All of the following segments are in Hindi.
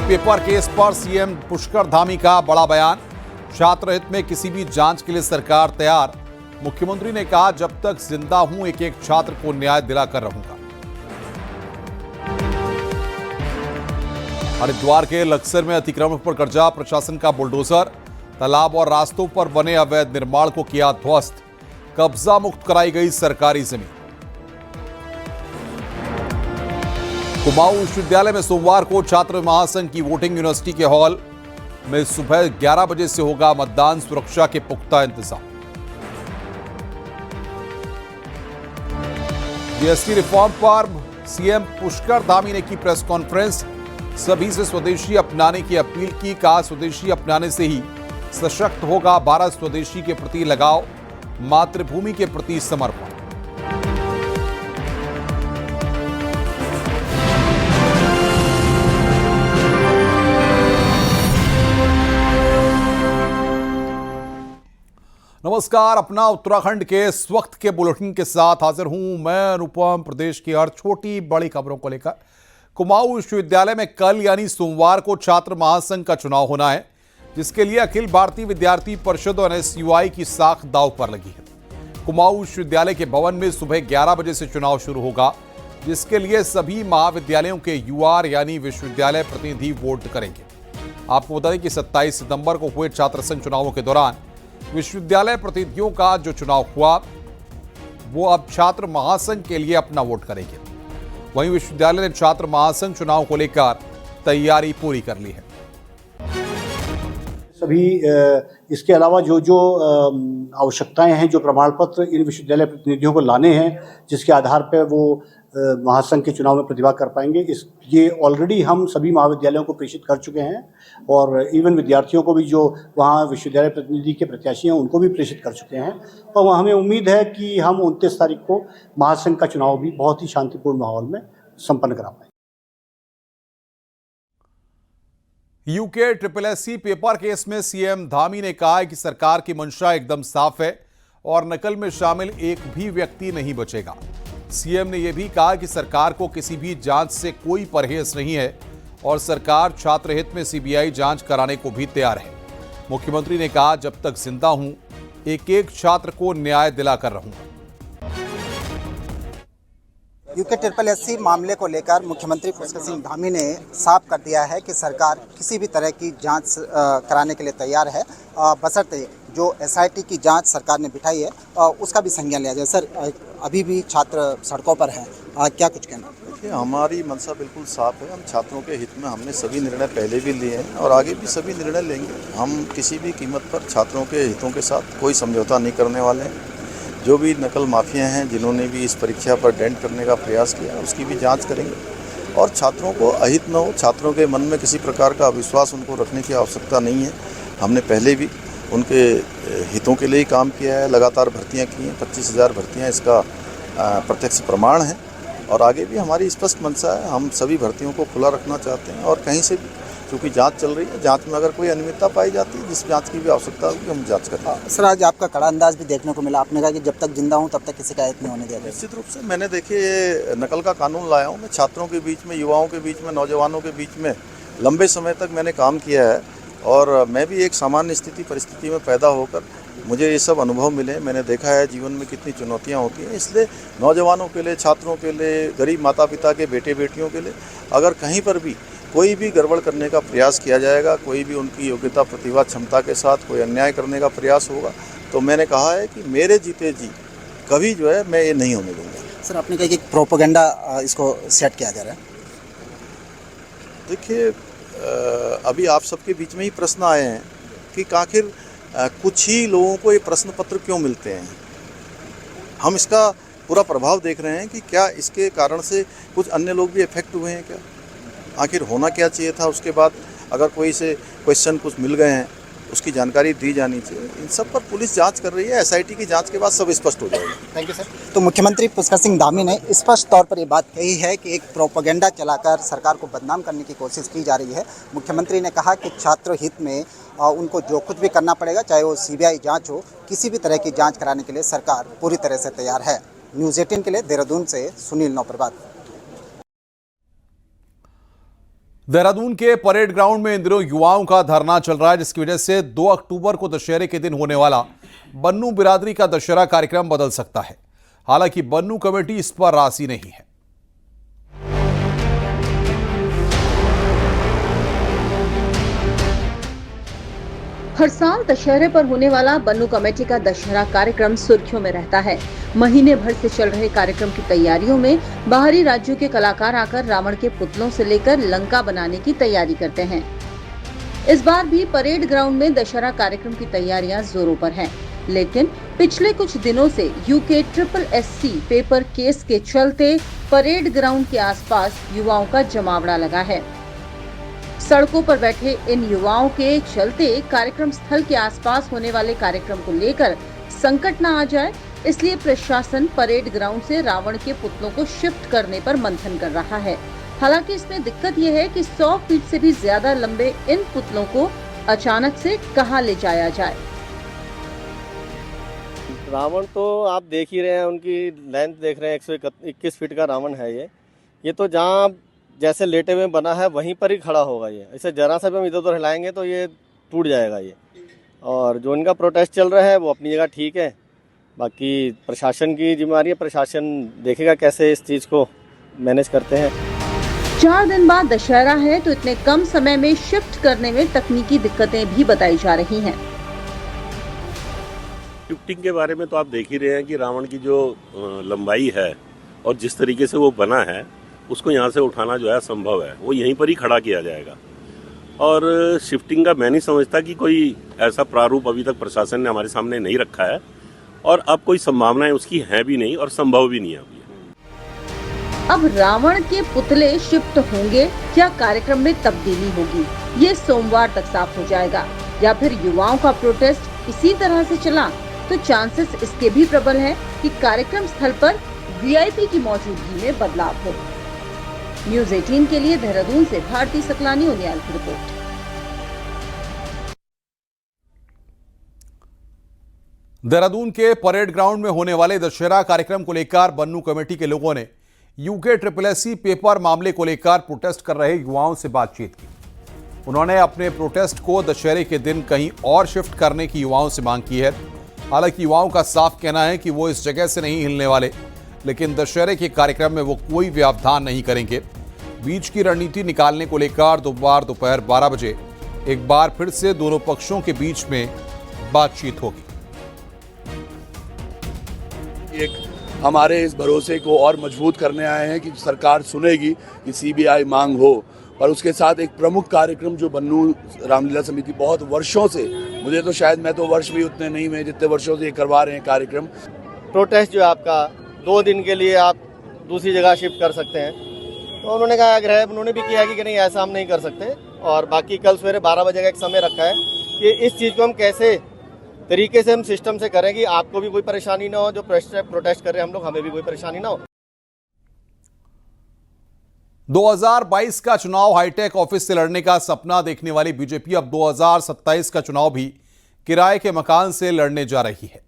पेपर केस पर सीएम पुष्कर धामी का बड़ा बयान। छात्र हित में किसी भी जांच के लिए सरकार तैयार। मुख्यमंत्री ने कहा, जब तक जिंदा हूं एक एक छात्र को न्याय दिलाकर रहूंगा। हरिद्वार के लक्सर में अतिक्रमण पर कब्जा, प्रशासन का बुलडोजर। तालाब और रास्तों पर बने अवैध निर्माण को किया ध्वस्त। कब्जा मुक्त कराई गई सरकारी जमीन। कुमाऊं विश्वविद्यालय में सोमवार को छात्र महासंघ की वोटिंग। यूनिवर्सिटी के हॉल में सुबह 11 बजे से होगा मतदान। सुरक्षा के पुख्ता इंतजाम। जीएसटी रिफॉर्म पर सीएम पुष्कर धामी ने की प्रेस कॉन्फ्रेंस। सभी से स्वदेशी अपनाने की अपील की। कहा, स्वदेशी अपनाने से ही सशक्त होगा भारत। स्वदेशी के प्रति लगाव, मातृभूमि के प्रति समर्पण। नमस्कार, अपना उत्तराखंड के इस वक्त के बुलेटिन के साथ हाजिर हूं मैं अनुपम। प्रदेश की हर छोटी बड़ी खबरों को लेकर कुमाऊं विश्वविद्यालय में कल यानी सोमवार को छात्र महासंघ का चुनाव होना है, जिसके लिए अखिल भारतीय विद्यार्थी परिषद और एनएसयूआई की साख दांव पर लगी है। कुमाऊं विश्वविद्यालय के भवन में सुबह 11 बजे से चुनाव शुरू होगा, जिसके लिए सभी महाविद्यालयों के यूआर यानी विश्वविद्यालय प्रतिनिधि वोट करेंगे। आपको बता दें कि 27 सितंबर को हुए छात्र संघ चुनावों के दौरान विश्वविद्यालय प्रतिनिधियों का जो चुनाव हुआ, वो अब छात्र महासंघ के लिए अपना वोट करेंगे। वहीं विश्वविद्यालय ने छात्र महासंघ चुनाव को लेकर तैयारी पूरी कर ली है। सभी इसके अलावा जो जो आवश्यकताएं हैं, जो प्रमाण पत्र इन विश्वविद्यालय प्रतिनिधियों को लाने हैं, जिसके आधार पर वो महासंघ के चुनाव में प्रतिभा कर पाएंगे, ये ऑलरेडी हम सभी महाविद्यालयों को प्रेषित कर चुके हैं और इवन विद्यार्थियों को भी जो वहाँ विश्वविद्यालय प्रतिनिधि के प्रत्याशी हैं उनको भी प्रेषित कर चुके हैं। और हमें उम्मीद है कि हम 29 तारीख को महासंघ का चुनाव भी बहुत ही शांतिपूर्ण माहौल में संपन्न करा पाएंगे। यूके SSC पेपर केस में सीएम धामी ने कहा है कि सरकार की मंशा एकदम साफ है और नकल में शामिल एक भी व्यक्ति नहीं बचेगा। सीएम ने यह भी कहा कि सरकार को किसी भी जांच से कोई परहेज नहीं है और सरकार छात्र हित में सीबीआई जांच कराने को भी तैयार है। मुख्यमंत्री ने कहा, जब तक जिंदा हूं एक एक छात्र को न्याय दिलाकर रहूंगा। यूके SSC मामले को लेकर मुख्यमंत्री पुष्कर सिंह धामी ने साफ कर दिया है कि सरकार किसी भी तरह की जांच कराने के लिए तैयार है, बशर्ते जो एसआईटी की जांच सरकार ने बिठाई है उसका भी संज्ञान लिया जाए। सर, अभी भी छात्र सड़कों पर हैं, क्या कुछ कहना? देखिए, हमारी मंशा बिल्कुल साफ है। हम छात्रों के हित में हमने सभी निर्णय पहले भी लिए हैं और आगे भी सभी निर्णय लेंगे। हम किसी भी कीमत पर छात्रों के हितों के साथ कोई समझौता नहीं करने वाले हैं। जो भी नकल माफिया हैं, जिन्होंने भी इस परीक्षा पर डेंट करने का प्रयास किया, उसकी भी जांच करेंगे और छात्रों को अहित न हो, छात्रों के मन में किसी प्रकार का अविश्वास उनको रखने की आवश्यकता नहीं है। हमने पहले भी उनके हितों के लिए ही काम किया है, लगातार भर्तियां की हैं, 25,000 भर्तियां इसका प्रत्यक्ष प्रमाण है और आगे भी हमारी स्पष्ट मंशा है। हम सभी भर्तियों को खुला रखना चाहते हैं और कहीं से भी, क्योंकि जांच चल रही है, जांच में अगर कोई अनियमितता पाई जाती है, जिस जांच की भी आवश्यकता होगी, हम जांच करेंगे। सर, आज आपका कड़ा अंदाज भी देखने को मिला। आपने कहा कि जब तक जिंदा हूं तब तक किसी का हित नहीं होने दिया। निश्चित रूप से मैंने देखिए नकल का कानून लाया हूँ। मैं छात्रों के बीच में, युवाओं के बीच में, नौजवानों के बीच में लंबे समय तक मैंने काम किया है और मैं भी एक सामान्य परिस्थिति में पैदा होकर मुझे ये सब अनुभव मिले। मैंने देखा है जीवन में कितनी चुनौतियाँ होती हैं। इसलिए नौजवानों के लिए, छात्रों के लिए, गरीब माता पिता के बेटे बेटियों के लिए अगर कहीं पर भी कोई भी गड़बड़ करने का प्रयास किया जाएगा, कोई भी उनकी योग्यता, प्रतिभा, क्षमता के साथ कोई अन्याय करने का प्रयास होगा, तो मैंने कहा है कि मेरे जीते जी कभी जो है मैं ये नहीं होने दूँगा। सर, आपने कहा कि प्रोपेगेंडा इसको सेट किया जा रहा है। देखिए, अभी आप सबके बीच में ही प्रश्न आए हैं कि आखिर कुछ ही लोगों को ये प्रश्न पत्र क्यों मिलते हैं। हम इसका पूरा प्रभाव देख रहे हैं कि क्या इसके कारण से कुछ अन्य लोग भी इफेक्ट हुए हैं क्या, आखिर होना क्या चाहिए था। उसके बाद अगर कोई से क्वेश्चन कुछ मिल गए हैं, उसकी जानकारी दी जानी चाहिए। इन सब पर पुलिस जांच कर रही है। एसआईटी की जांच के बाद सब स्पष्ट हो जाएगा। Thank you sir. तो मुख्यमंत्री पुष्कर सिंह धामी ने स्पष्ट तौर पर ये बात कही है कि एक प्रोपेगेंडा चलाकर सरकार को बदनाम करने की कोशिश की जा रही है। मुख्यमंत्री ने कहा कि छात्र हित में उनको जो कुछ भी करना पड़ेगा, चाहे वो सीबीआई जांच हो, किसी भी तरह की जांच कराने के लिए सरकार पूरी तरह से तैयार है। न्यूज़ 18 के लिए देहरादून से सुनील नौप्रभात। देहरादून के परेड ग्राउंड में इन दिनों युवाओं का धरना चल रहा है, जिसकी वजह से 2 अक्टूबर को दशहरे के दिन होने वाला बन्नू बिरादरी का दशहरा कार्यक्रम बदल सकता है। हालांकि बन्नू कमेटी इस पर राजी नहीं है। हर साल दशहरे पर होने वाला बन्नू कमेटी का दशहरा कार्यक्रम सुर्खियों में रहता है। महीने भर से चल रहे कार्यक्रम की तैयारियों में बाहरी राज्यों के कलाकार आकर रावण के पुतलों से लेकर लंका बनाने की तैयारी करते हैं। इस बार भी परेड ग्राउंड में दशहरा कार्यक्रम की तैयारियां जोरों पर हैं, लेकिन पिछले कुछ दिनों से UK SSC पेपर केस के चलते परेड ग्राउंड के आसपास युवाओं का जमावड़ा लगा है। सड़कों पर बैठे इन युवाओं के चलते कार्यक्रम स्थल के आसपास होने वाले कार्यक्रम को लेकर संकट न आ जाए, इसलिए प्रशासन परेड ग्राउंड से रावण के पुतलों को शिफ्ट करने पर मंथन कर रहा है। हालांकि इसमें दिक्कत यह है कि 100 फीट से भी ज्यादा लंबे इन पुतलों को अचानक से कहां ले जाया जाए। रावण तो आप देख ही रहे हैं, उनकी लेंथ देख रहे हैं, 121 फीट का रावण है ये तो जहाँ जैसे लेटे में बना है वहीं पर ही खड़ा होगा। ये ऐसे जरा सा भी हम इधर उधर हिलाएंगे तो ये टूट जाएगा ये। और जो इनका प्रोटेस्ट चल रहा है वो अपनी जगह ठीक है, बाकी प्रशासन की जिम्मेदारी है, प्रशासन देखेगा कैसे इस चीज़ को मैनेज करते हैं। 4 दिन बाद दशहरा है तो इतने कम समय में शिफ्ट करने में तकनीकी दिक्कतें भी बताई जा रही हैं। शिफ्टिंग के बारे में तो आप देख ही रहे हैं कि रावण की जो लंबाई है और जिस तरीके से वो बना है उसको यहाँ से उठाना जो है संभव है, वो यहीं पर ही खड़ा किया जाएगा। और शिफ्टिंग का मैं नहीं समझता कि कोई ऐसा प्रारूप अभी तक प्रशासन ने हमारे सामने नहीं रखा है, और अब कोई संभावनाएं उसकी हैं भी नहीं और संभव भी नहीं है अभी। अब रावण के पुतले शिफ्ट होंगे या कार्यक्रम में तब्दीली होगी, ये सोमवार तक साफ हो जाएगा। या फिर युवाओं का प्रोटेस्ट इसी तरह से चला तो चांसेस इसके भी प्रबल है कि कार्यक्रम स्थल पर VIP की मौजूदगी में बदलाव हो। न्यूज़ 18 के लिए देहरादून से भारती सकलानी उनियाल की रिपोर्ट। देहरादून के परेड ग्राउंड में होने वाले दशहरा कार्यक्रम को लेकर बन्नू कमेटी के लोगों ने UK SSC पेपर मामले को लेकर प्रोटेस्ट कर रहे युवाओं से बातचीत की। उन्होंने अपने प्रोटेस्ट को दशहरे के दिन कहीं और शिफ्ट करने की युवाओं से मांग की है। हालांकि युवाओं का साफ कहना है कि वो इस जगह से नहीं हिलने वाले, लेकिन दशहरे के कार्यक्रम में वो कोई व्यवधान नहीं करेंगे। बीच की रणनीति निकालने को लेकर दोपहर 12 बजे एक बार फिर से दोनों पक्षों के बीच में बातचीत होगी। एक हमारे इस भरोसे को और मजबूत करने आए हैं कि सरकार सुनेगी कि CBI मांग हो, और उसके साथ एक प्रमुख कार्यक्रम जो बन्नू रामलीला समिति बहुत वर्षों से, मुझे तो शायद मैं तो वर्ष भी उतने नहीं हुए जितने वर्षों से ये करवा रहे हैं कार्यक्रम। प्रोटेस्ट जो है आपका 2 दिन के लिए आप दूसरी जगह शिफ्ट कर सकते हैं, तो उन्होंने कहा आग्रह उन्होंने भी किया कि नहीं ऐसा हम नहीं कर सकते। और बाकी कल सवेरे 12 बजे का एक समय रखा है कि इस चीज़ को हम कैसे तरीके से हम सिस्टम से करें कि आपको भी कोई परेशानी ना हो, जो प्रोटेस्ट कर रहे हैं हम लोग, हमें भी कोई परेशानी ना हो। 2022 का चुनाव हाईटेक ऑफिस से लड़ने का सपना देखने वाली बीजेपी अब 2027 का चुनाव भी किराए के मकान से लड़ने जा रही है।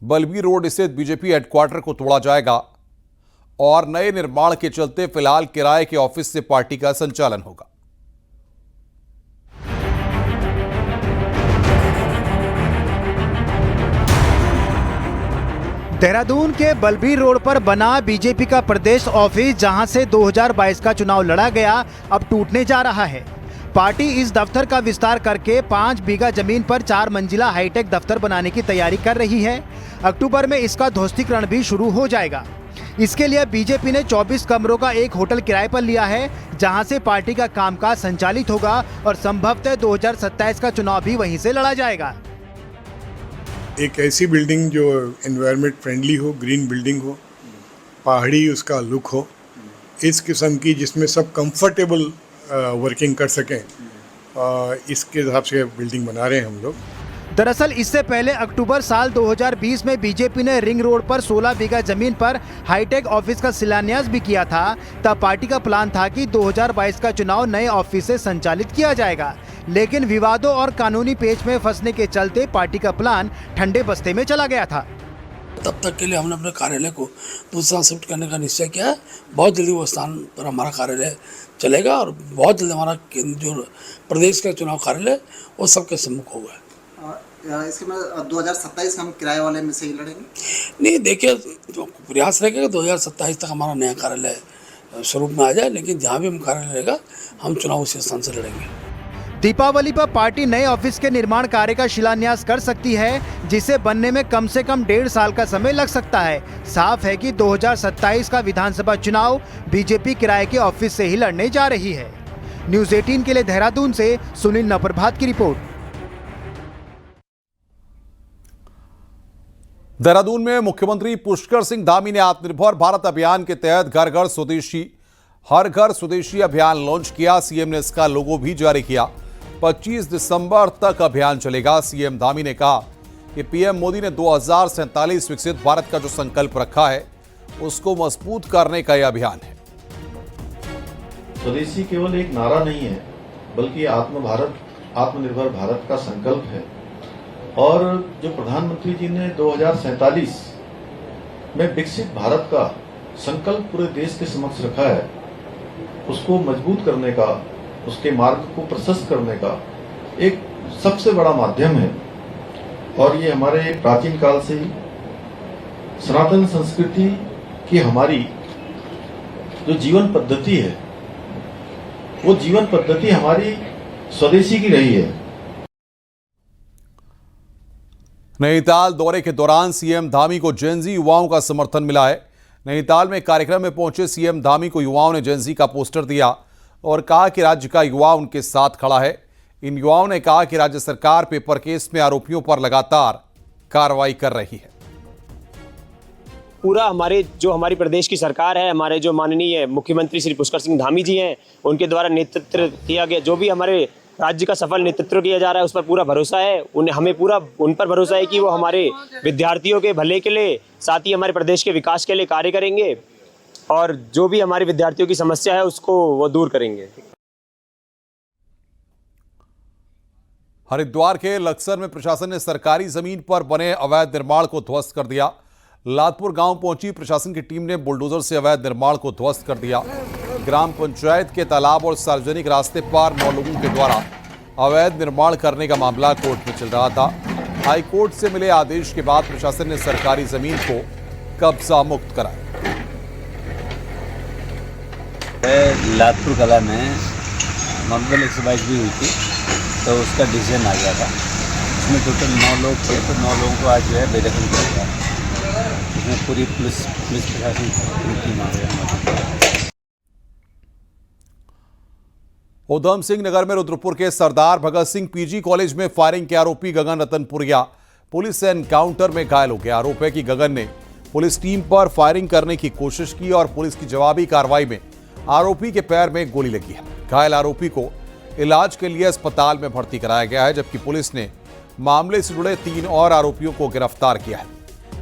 बलबीर रोड स्थित बीजेपी हेडक्वार्टर को तोड़ा जाएगा और नए निर्माण के चलते फिलहाल किराए के ऑफिस से पार्टी का संचालन होगा। देहरादून के बलबीर रोड पर बना बीजेपी का प्रदेश ऑफिस, जहां से 2022 का चुनाव लड़ा गया, अब टूटने जा रहा है। पार्टी इस दफ्तर का विस्तार करके 5 बीघा जमीन पर 4 मंजिला हाईटेक दफ्तर बनाने की तैयारी कर रही है। अक्टूबर में इसका ध्वस्तीकरण भी शुरू हो जाएगा। इसके लिए बीजेपी ने 24 कमरों का एक होटल किराए पर लिया है, जहां से पार्टी का कामकाज संचालित होगा और संभवतः 2027 का चुनाव भी वहीं से लड़ा जाएगा। एक ऐसी बिल्डिंग जो एनवायरनमेंट फ्रेंडली हो, ग्रीन बिल्डिंग हो, पहाड़ी उसका लुक हो, इस किस्म की जिसमें सब कंफर्टेबल वर्किंग कर सकें, इसके हिसाब से बिल्डिंग बना रहे हैं हम लोग। दरअसल इससे पहले अक्टूबर साल 2020 में बीजेपी ने रिंग रोड पर 16 बीघा जमीन पर हाईटेक ऑफिस का शिलान्यास भी किया था। तब पार्टी का प्लान था कि 2022 का चुनाव नए ऑफिस से संचालित किया जाएगा, लेकिन विवादों और कानूनी पेच में फंसने के चलते पार्टी का प्लान ठंडे बस्ते में चला गया था। तब तक के लिए हमने अपने कार्यालय को दूसरा शिफ्ट करने का निश्चय किया है। बहुत जल्दी वो स्थान पर हमारा कार्यालय चलेगा और बहुत जल्दी हमारा जो प्रदेश का चुनाव कार्यालय वो सबके सम्मुख होगा। इसके बाद 2027 हम किराए वाले में से ही लड़ेंगे। नहीं, देखिए, जो प्रयास रहेगा 2027 तक हमारा नया कार्यालय स्वरूप में आ जाए, लेकिन जहाँ भी हम कार्यालय रहेगा हम चुनाव उसी स्थान से लड़ेंगे। दीपावली पर पार्टी नए ऑफिस के निर्माण कार्य का शिलान्यास कर सकती है, जिसे बनने में कम से कम 1.5 साल का समय लग सकता है। साफ है कि 2027 का विधानसभा चुनाव बीजेपी किराए के ऑफिस से ही लड़ने जा रही है। न्यूज़ 18 के लिए देहरादून से सुनील नवप्रभात की रिपोर्ट। देहरादून में मुख्यमंत्री पुष्कर सिंह धामी ने आत्मनिर्भर भारत अभियान के तहत हर घर स्वदेशी अभियान लॉन्च किया। सीएम ने इसका लोगो भी जारी किया। 25 दिसंबर तक अभियान चलेगा। सीएम धामी ने कहा कि पीएम मोदी ने 2047 विकसित भारत का जो संकल्प रखा है उसको मजबूत करने का यह अभियान है। स्वदेशी केवल एक नारा नहीं है, बल्कि आत्मनिर्भर भारत का संकल्प है। और जो प्रधानमंत्री जी ने 2047 में विकसित भारत का संकल्प पूरे देश के समक्ष रखा है, उसको मजबूत करने का, उसके मार्ग को प्रशस्त करने का एक सबसे बड़ा माध्यम है। और ये हमारे प्राचीन काल से ही सनातन संस्कृति की हमारी जो जीवन पद्धति है, वो जीवन पद्धति हमारी स्वदेशी की रही है। नैनीताल दौरे के दौरान सीएम धामी को जेनजी युवाओं का समर्थन मिला है। नैनीताल में कार्यक्रम में पहुंचे सीएम धामी को युवाओं ने जेनजी का पोस्टर दिया और कहा कि राज्य का युवा उनके साथ खड़ा है। इन युवाओं ने कहा कि राज्य सरकार पेपर केस में आरोपियों पर लगातार कार्रवाई कर रही है। पूरा हमारी प्रदेश की सरकार है, हमारे जो माननीय मुख्यमंत्री श्री पुष्कर सिंह धामी जी हैं, उनके द्वारा नेतृत्व किया गया जो भी हमारे राज्य का सफल नेतृत्व किया जा रहा है, उस पर पूरा भरोसा है। हमें पूरा उन पर भरोसा है कि वो हमारे विद्यार्थियों के भले के लिए, साथ ही हमारे प्रदेश के विकास के लिए कार्य करेंगे और जो भी हमारे विद्यार्थियों की समस्या है उसको वो दूर करेंगे। हरिद्वार के लक्सर में प्रशासन ने सरकारी जमीन पर बने अवैध निर्माण को ध्वस्त कर दिया। लातपुर गांव पहुंची प्रशासन की टीम ने बुलडोजर से अवैध निर्माण को ध्वस्त कर दिया। ग्राम पंचायत के तालाब और सार्वजनिक रास्ते पर 9 लोगों के द्वारा अवैध निर्माण करने का मामला कोर्ट में चल रहा था। हाई कोर्ट से मिले आदेश के बाद प्रशासन ने सरकारी जमीन को कब्जा मुक्त कराया। लातपुर कला में मकबल 122 भी हुई थी, तो उसका डिसीजन आ गया था। उसमें टोटल 9 लोग थे, तो 9 लोगों को आज जो है बेदखल किया गया। इसमें पूरी पुलिस प्रशासन की टीम आ गया। उधम सिंह नगर में रुद्रपुर के सरदार भगत सिंह पीजी कॉलेज में फायरिंग के आरोपी गगन रतनपुरिया पुलिस से एनकाउंटर में घायल हो गया। आरोप है कि गगन ने पुलिस टीम पर फायरिंग करने की कोशिश की और पुलिस की जवाबी कार्रवाई में आरोपी के पैर में गोली लगी है। घायल आरोपी को इलाज के लिए अस्पताल में भर्ती कराया गया है, जबकि पुलिस ने मामले से जुड़े 3 और आरोपियों को गिरफ्तार किया है।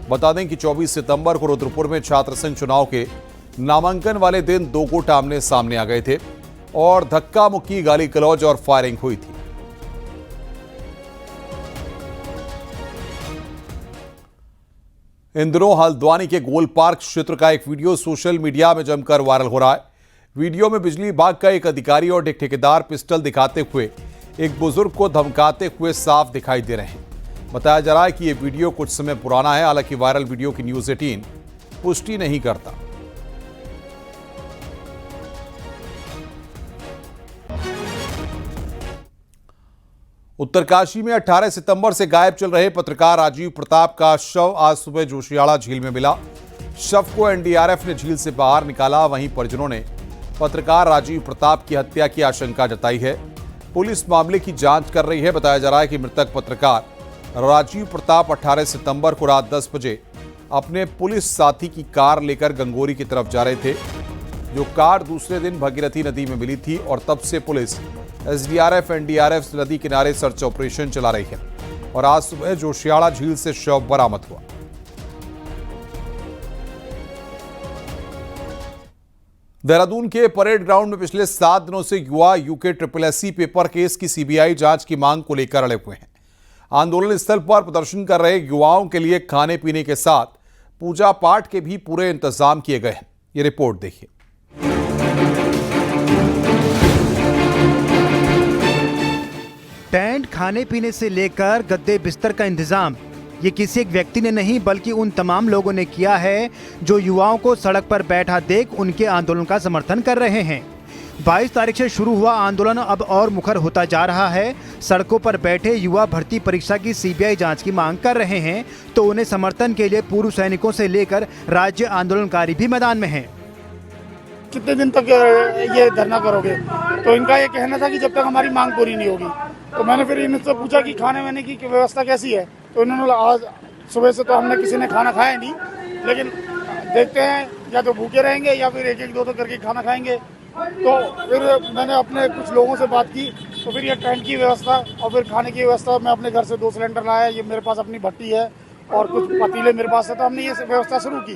बता दें कि 24 सितंबर को रुद्रपुर में छात्र संघ चुनाव के नामांकन वाले दिन 2 गुट आमने सामने आ गए थे और धक्का मुक्की, गाली गलौज और फायरिंग हुई थी। इन दिनों हल्द्वानी के गोल पार्क क्षेत्र का एक वीडियो सोशल मीडिया में जमकर वायरल हो रहा है। वीडियो में बिजली विभाग का एक अधिकारी और एक ठेकेदार पिस्टल दिखाते हुए एक बुजुर्ग को धमकाते हुए साफ दिखाई दे रहे हैं। बताया जा रहा है कि यह वीडियो कुछ समय पुराना है। हालांकि वायरल वीडियो की न्यूज़ 18 पुष्टि नहीं करता। उत्तरकाशी में 18 सितंबर से गायब चल रहे पत्रकार राजीव प्रताप का शव आज सुबह जोशियाड़ा झील में मिला। शव को एनडीआरएफ ने झील से बाहर निकाला। वहीं परिजनों ने पत्रकार राजीव प्रताप की हत्या की आशंका जताई है। पुलिस मामले की जांच कर रही है। बताया जा रहा है कि मृतक पत्रकार राजीव प्रताप 18 सितंबर को रात 10 बजे अपने पुलिस साथी की कार लेकर गंगोरी की तरफ जा रहे थे। जो कार दूसरे दिन भगीरथी नदी में मिली थी और तब से पुलिस एसडीआरएफ एनडीआरएफ नदी किनारे सर्च ऑपरेशन चला रही है और आज सुबह जोशियाड़ा झील से शव बरामद हुआ। देहरादून के परेड ग्राउंड में पिछले 7 दिनों से युवा यूके SSSC पेपर केस की सीबीआई जांच की मांग को लेकर अड़े हुए हैं। आंदोलन स्थल पर प्रदर्शन कर रहे युवाओं के लिए खाने पीने के साथ पूजा पाठ के भी पूरे इंतजाम किए गए हैं। ये रिपोर्ट देखिए। टेंट, खाने पीने से लेकर गद्दे बिस्तर का इंतजाम ये किसी एक व्यक्ति ने नहीं बल्कि उन तमाम लोगों ने किया है जो युवाओं को सड़क पर बैठा देख उनके आंदोलन का समर्थन कर रहे हैं। 22 तारीख से शुरू हुआ आंदोलन अब और मुखर होता जा रहा है। सड़कों पर बैठे युवा भर्ती परीक्षा की सीबीआई जांच की मांग कर रहे हैं, तो उन्हें समर्थन के लिए पूर्व सैनिकों से लेकर राज्य आंदोलनकारी भी मैदान में हैं। कितने दिन तक ये धरना करोगे? तो इनका ये कहना था कि जब तक हमारी मांग पूरी नहीं होगी। तो मैंने फिर इनसे पूछा कि खाने वाने की व्यवस्था कैसी है, तो इन्होंने आज सुबह से तो हमने किसी ने खाना खाया नहीं, लेकिन देखते हैं या तो भूखे रहेंगे या फिर एक एक दो करके खाना खाएंगे। तो फिर मैंने अपने कुछ लोगों से बात की, तो फिर ये टेंट की व्यवस्था और फिर खाने की व्यवस्था, मैं अपने घर से 2 सिलेंडर लाया, ये मेरे पास अपनी भट्टी है और कुछ पतीले मेरे पास है, तो हमने ये व्यवस्था शुरू की।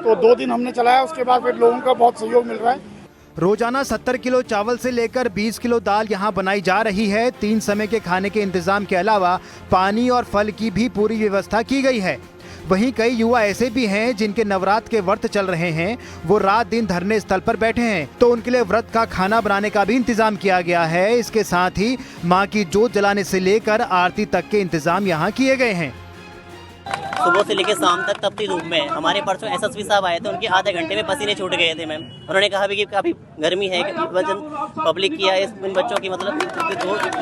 तो 2 दिन हमने चलाया, उसके बाद फिर लोगों का बहुत सहयोग मिल रहा है। रोजाना 70 किलो चावल से लेकर 20 किलो दाल यहां बनाई जा रही है। 3 समय के खाने के इंतजाम के अलावा पानी और फल की भी पूरी व्यवस्था की गई है। वहीं कई युवा ऐसे भी हैं जिनके नवरात्र के व्रत चल रहे हैं, वो रात दिन धरने स्थल पर बैठे हैं, तो उनके लिए व्रत का खाना बनाने का भी इंतजाम किया गया है। इसके साथ ही मां की जोत जलाने से लेकर आरती तक के इंतजाम यहाँ किए गए हैं। सुबह से लेकर शाम तक तपती धूप में हमारे परसों एसएसपी साहब आए थे, उनके आधे घंटे में पसीने छूट गए थे मैम। उन्होंने कहा भी कि काफ़ी गर्मी है, वजन पब्लिक किया है, इन बच्चों की मतलब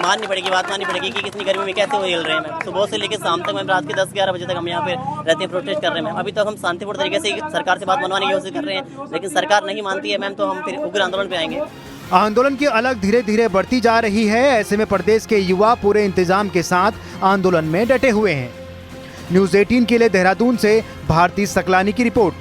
माननी पड़ेगी, बात माननी पड़ेगी कि कितनी गर्मी में कैसे वो हिल रहे हैं मैम। सुबह से लेकर शाम तक मैम, रात के 10-11 बजे तक हम यहाँ पे रहते हैं, प्रोटेस्ट कर रहे हैं मैम। अभी तक हम शांतिपूर्ण तरीके से सरकार से बात मनवाने की कोशिश कर रहे हैं, लेकिन सरकार नहीं मानती है मैम, तो हम फिर उग्र आंदोलन पे आएंगे। आंदोलन की अलग धीरे धीरे बढ़ती जा रही है। ऐसे में प्रदेश के युवा पूरे इंतजाम के साथ आंदोलन में डटे हुए हैं। न्यूज़ 18 के लिए देहरादून से भारती सकलानी की रिपोर्ट।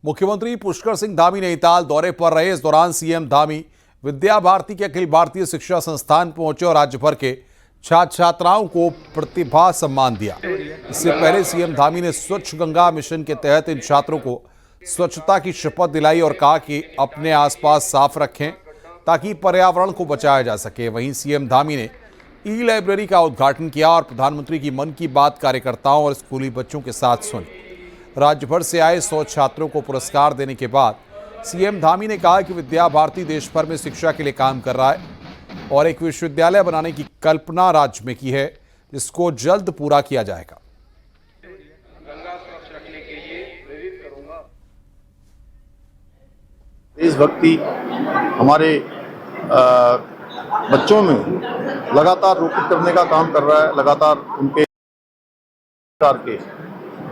मुख्यमंत्री पुष्कर सिंह धामी नैनीताल दौरे पर रहे। इस दौरान सीएम धामी विद्या भारती के अखिल भारतीय शिक्षा संस्थान पहुंचे और राज्य भर के छात्र छात्राओं को प्रतिभा सम्मान दिया। इससे पहले सीएम धामी ने स्वच्छ गंगा मिशन के तहत इन छात्रों को स्वच्छता की शपथ दिलाई और कहा कि अपने आसपास साफ रखें ताकि पर्यावरण को बचाया जा सके। वहीं सीएम धामी ने ई लाइब्रेरी का उद्घाटन किया और प्रधानमंत्री की मन की बात कार्यकर्ताओं और स्कूली बच्चों के साथ सुनी। राज्य भर से आए 100 छात्रों को पुरस्कार देने के बाद सीएम धामी ने कहा कि विद्या भारती देश भर में शिक्षा के लिए काम कर रहा है और एक विश्वविद्यालय बनाने की कल्पना राज्य में की है, जिसको जल्द पूरा किया जाएगा। देशभक्ति हमारे बच्चों में लगातार रोपित करने का काम कर रहा है। लगातार उनके के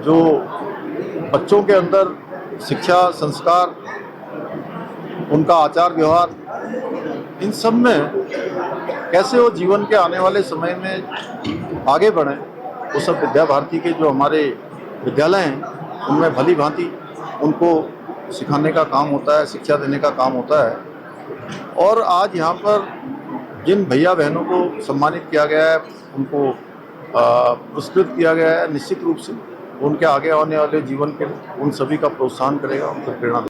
जो बच्चों के अंदर शिक्षा, संस्कार, उनका आचार व्यवहार, इन सब में कैसे वो जीवन के आने वाले समय में आगे बढ़ें, वो सब विद्या भारती के जो हमारे विद्यालय हैं उनमें भली भांति उनको सिखाने का काम होता है, शिक्षा देने का काम होता है। और आज यहाँ पर जिन भैया बहनों को सम्मानित किया गया है, उनको पुरस्कृत किया गया है, निश्चित रूप से उनके आगे आने वाले जीवन के उन सभी का प्रोत्साहन करेगा, उनको प्रेरणा देगा।